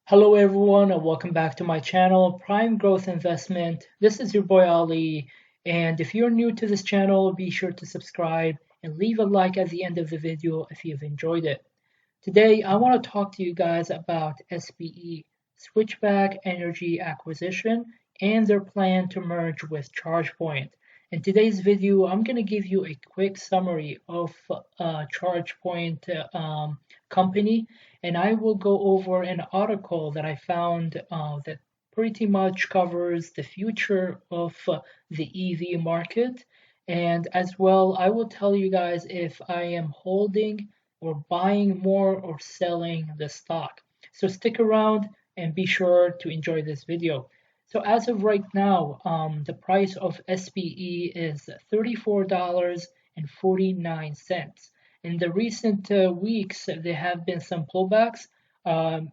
Hello everyone and welcome back to my channel, Prime Growth Investment. This is your boy Ali, and if you're new to this channel, be sure to subscribe and leave a like at the end of the video if you've enjoyed it. Today, I want to talk to you guys about SBE, Switchback Energy Acquisition, and their plan to merge with Chargepoint. In today's video, I'm going to give you a quick summary of Chargepoint company, and I will go over an article that I found that pretty much covers the future of the EV market. And as well, I will tell you guys if I am holding or buying more or selling the stock. So stick around and be sure to enjoy this video. So as of right now, the price of SBE is $34.49. In the recent weeks, there have been some pullbacks. 10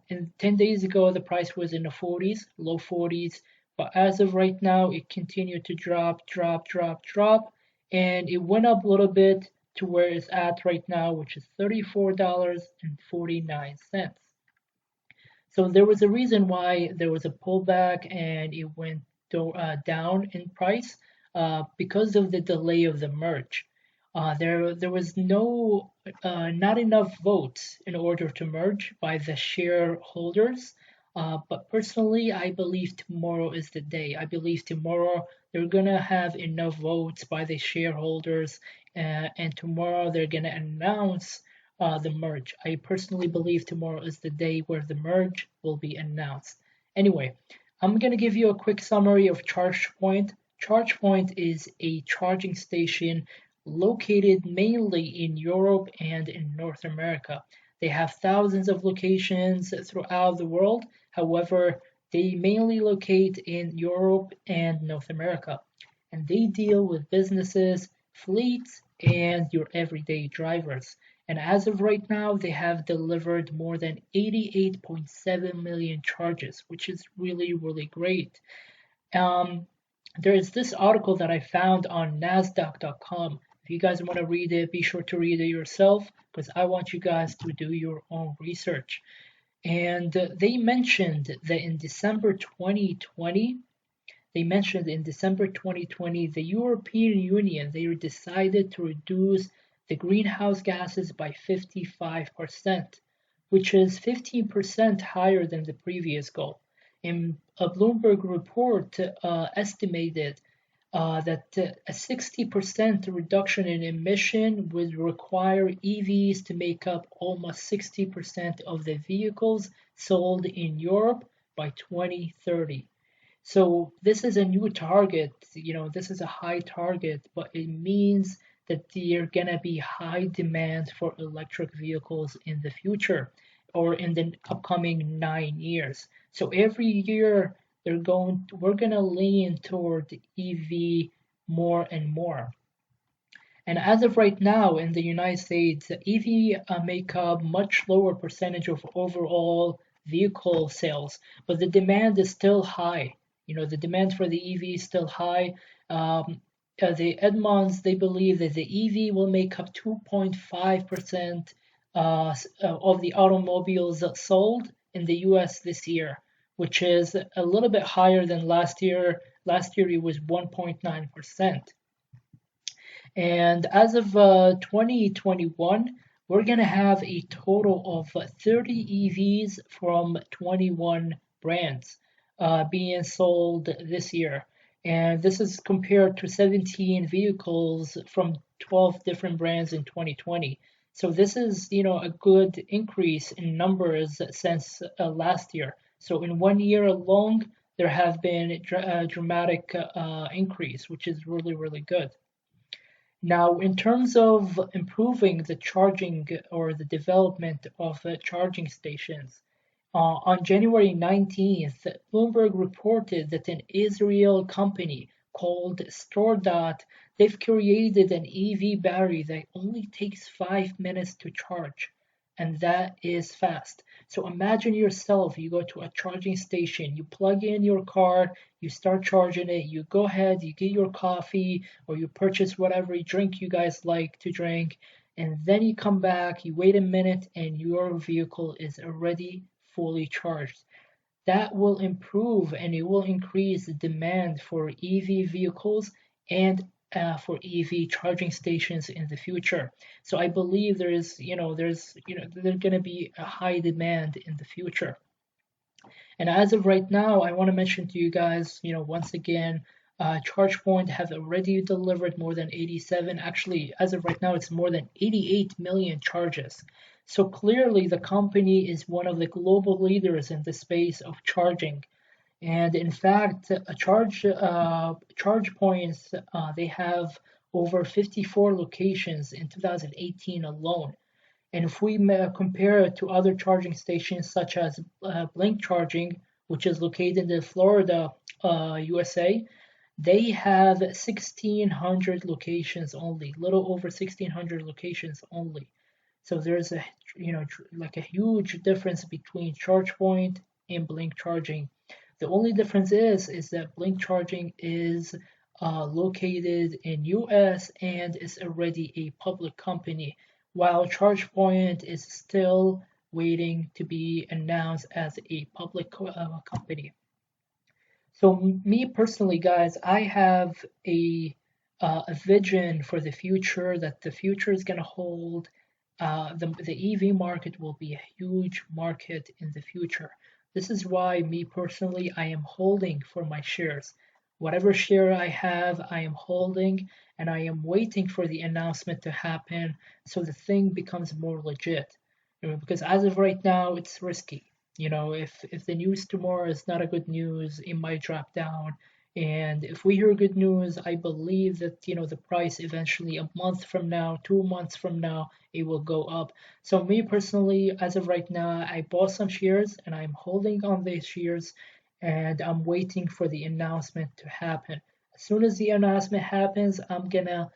days ago, the price was in the 40s, low 40s. But as of right now, it continued to drop, and it went up a little bit to where it's at right now, which is $34.49. So there was a reason why there was a pullback and it went down in price because of the delay of the merge. There was not enough votes in order to merge by the shareholders. But personally, I believe tomorrow is the day. I believe tomorrow they're gonna have enough votes by the shareholders, and tomorrow they're gonna announce the merge. I personally believe tomorrow is the day where the merge will be announced. Anyway, I'm going to give you a quick summary of ChargePoint. ChargePoint is a charging station located mainly in Europe and in North America. They have thousands of locations throughout the world. However, they mainly locate in Europe and North America. And they deal with businesses, fleets, and your everyday drivers. And as of right now, they have delivered more than 88.7 million charges, which is really, really great. There is this article that I found on NASDAQ.com. If you guys want to read it, be sure to read it yourself because I want you guys to do your own research. And they mentioned that in December 2020, the European Union, they decided to reduce the greenhouse gases by 55%, which is 15% higher than the previous goal. And a Bloomberg report estimated that a 60% reduction in emission would require EVs to make up almost 60% of the vehicles sold in Europe by 2030. So this is a new target, this is a high target, but it means that there are gonna be high demand for electric vehicles in the future or in the upcoming 9 years. So every year we're gonna lean toward EV more and more. And as of right now in the United States, EV make up much lower percentage of overall vehicle sales, but the demand is still high. The demand for the EV is still high. The Edmonds, they believe that the EV will make up 2.5% of the automobiles sold in the US this year, which is a little bit higher than last year. Last year it was 1.9%. And as of 2021, we're going to have a total of 30 EVs from 21 brands being sold this year. And this is compared to 17 vehicles from 12 different brands in 2020. So this is, a good increase in numbers since last year. So in 1 year alone, there have been a dramatic increase, which is really, really good. Now, in terms of improving the charging or the development of charging stations, on January 19th, Bloomberg reported that an Israel company called StoreDot, they've created an EV battery that only takes 5 minutes to charge, and that is fast. So imagine yourself, you go to a charging station, you plug in your car, you start charging it, you go ahead, you get your coffee, or you purchase whatever drink you guys like to drink, and then you come back, you wait a minute, and your vehicle is already fully charged. That will improve and it will increase the demand for EV vehicles and for EV charging stations in the future. So I believe there's going to be a high demand in the future. And as of right now, I want to mention to you guys, once again, Chargepoint have already delivered more than 87. Actually, as of right now, it's more than 88 million charges. So clearly, the company is one of the global leaders in the space of charging. And in fact, Chargepoints, they have over 54 locations in 2018 alone. And if we compare it to other charging stations such as Blink Charging, which is located in Florida, USA, they have 1,600 locations only, little over 1,600 locations only. So there's a like a huge difference between Chargepoint and Blink Charging. The only difference is that Blink Charging is located in US and is already a public company, while Chargepoint is still waiting to be announced as a public company. So me personally, guys, I have a vision for the future, that the future is going to hold. The EV market will be a huge market in the future. This is why me personally, I am holding for my shares. Whatever share I have, I am holding, and I am waiting for the announcement to happen so the thing becomes more legit. Because as of right now, it's risky. If the news tomorrow is not a good news, it might drop down. And if we hear good news, I believe that the price eventually, a month from now, 2 months from now, it will go up. So me personally, as of right now, I bought some shares and I'm holding on these shares, and I'm waiting for the announcement to happen. As soon as the announcement happens, I'm gonna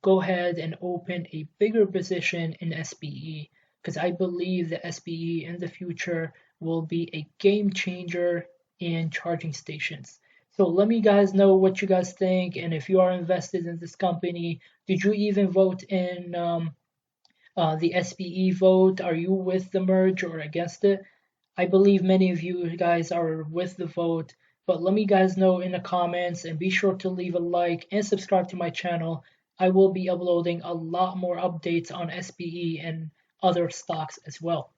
go ahead and open a bigger position in SBE, because I believe the SBE in the future will be a game changer in charging stations. So let me guys know what you guys think, and if you are invested in this company, did you even vote in the SBE vote? Are you with the merge or against it? I believe many of you guys are with the vote, but let me guys know in the comments, and be sure to leave a like and subscribe to my channel. I will be uploading a lot more updates on SBE and other stocks as well.